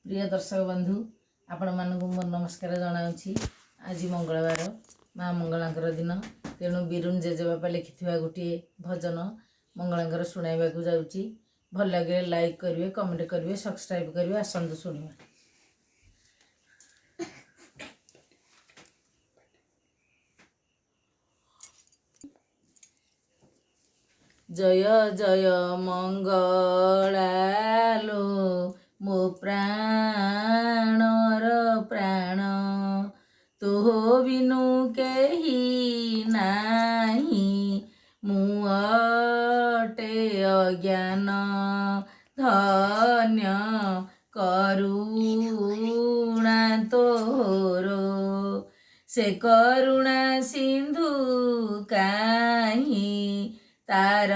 प्रिय दर्शक बंधु आपण मानक मोर नमस्कार जनाऊँगी। आज मंगलवार माँ मंगलांकर दिन तेणु बिरुन जेजेबापा लिखि गोटे भजन मंगलांकर शुणाइबा को जाऊँगी। भल लगे लाइक करेंगे, कमेंट करेंगे, सब्सक्राइब करेंगे। आसतु शुणिबा। जय जय मंगलालो मो प्राणर प्राण, तो बिनु केही नाही मुअटे अज्ञान। धन्य करुणा तोरो से करुणा सिंधु काहीं तार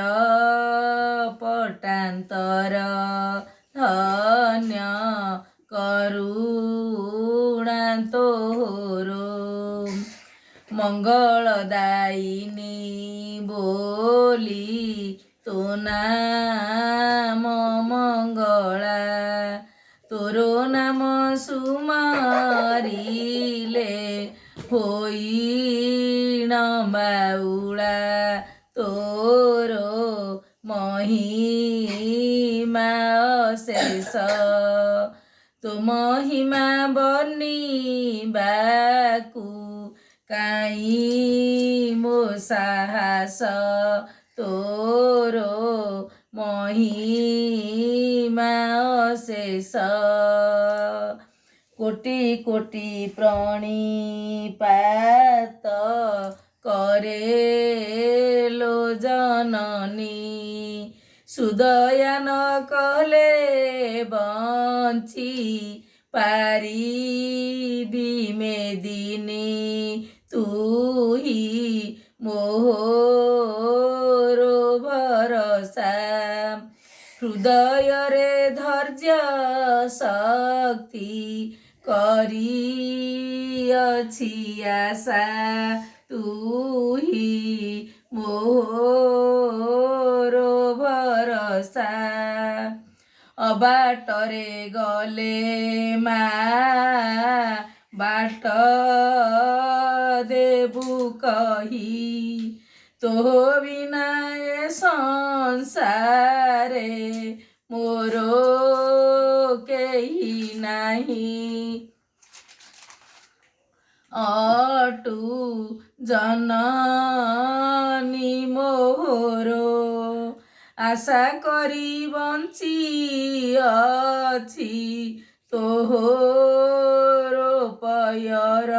पटांतर। धन्य करुणा तोरो मंगलदायिनी बोली तो नाम मंगला। तोरो नाम सुमारिले होई न बाउला। तोरो महिमा अशेष तो महिमा बनिबाकु काई मो साहस। तोरो महिमा अशेष कोटि कोटि प्रणिपात करे लो जननी। सुदया न कले बंची पारिबी मेदिनी। तू ही मोरो भरोसा हृदय रे धैर्य शक्ति करी अछि आशा। तू ही मोरो भरोसा अबाटरे गले माँ बाट देबु कही। तो बिना ए संसारे मोरो केही नहीं। अटू जननी मोरो आशा करी बंची अछि। तोरो पयर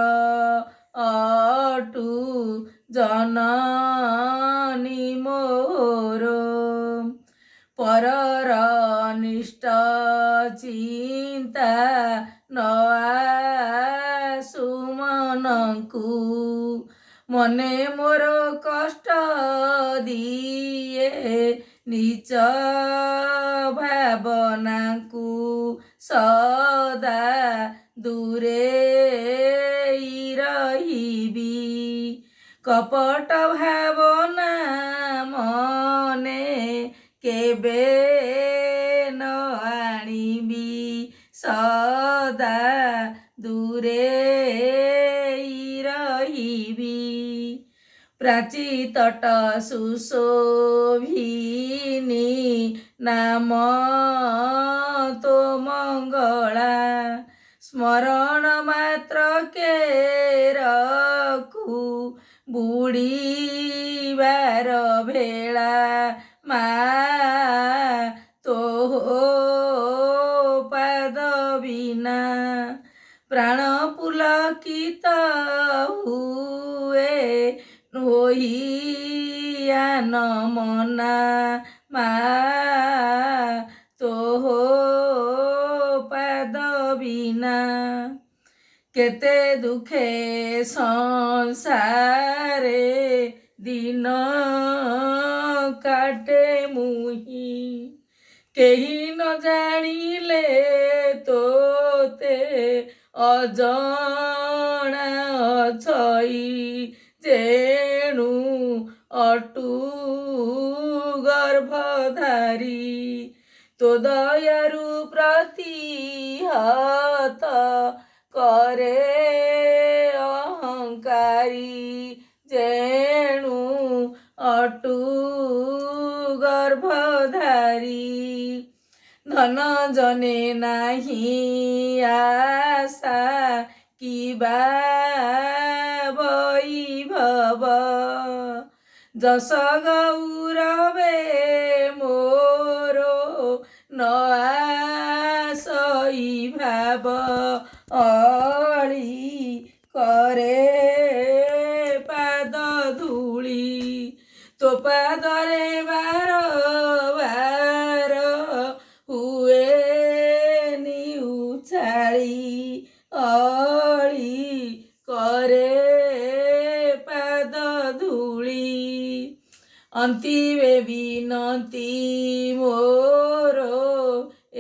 अटू जननी मोरो परर अनिष्ट चिंता न आसु मनकु। मने मोर कष्ट दिए नीच भावना को सदा दूरे रहिबी। कपट भावना मने केबे न आनिबी। सदा दूरे रहिबी। प्राची तट सुशोभिनी नाम तो मंगला। स्मरण मात्र के रखु बुड़ीबार भेला। माँ तो पाद बिना प्राण पुलकित हुए होइया न मना। माँ तो पाद बिना केते दुखे संसारे दिन काटे मुही। केही न जानिले तोते अजणा अछई। जेणु अटू गर्भधारी तो दयारु प्रतिहत करे अहंकारी जेणु अटु गर्भधारी धन जने नाही आशा किबा वैभव जस गौरवे मोरो न आसई भाव अळी करे पाद धूଳି तो पादरे बार बार हुए निउछाଳି अळी करे पाद धूଳି अन्तिवे विनती मोरो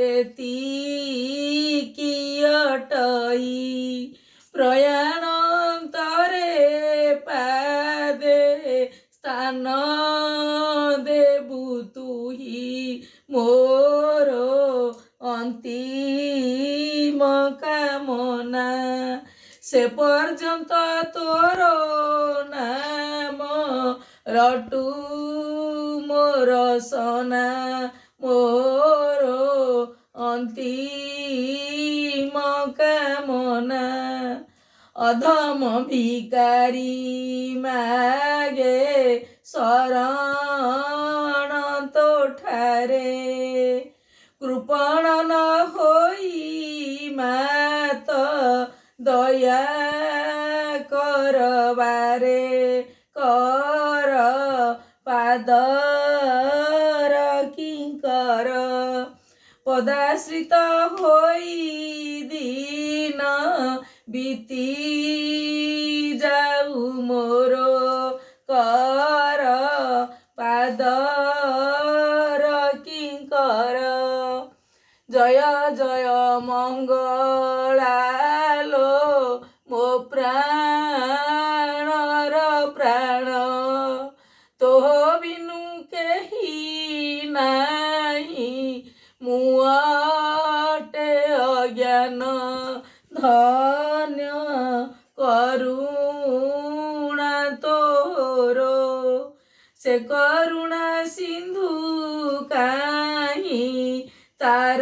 एतिकी अटई प्रयाणान्तरे पादे स्थान देबु तुही मोरो अन्तिम कामना से पर्यंत तोर नाम रटु मोर सना मोरो अन्तिम कामना अधम भिकारी मागे शरण तो ठारे कृपण न होई मात दया करबारे कर पादर किंकर पदाश्रित होई दिन बीती जाऊ मोरो कर पादर किंकर जय जय मंगलालो मो प्राणर प्राण तोह बिनु केही नाही मुआटे अज्ञान धन्य करुणा तोरो से करुणा सिंधु काहीं तार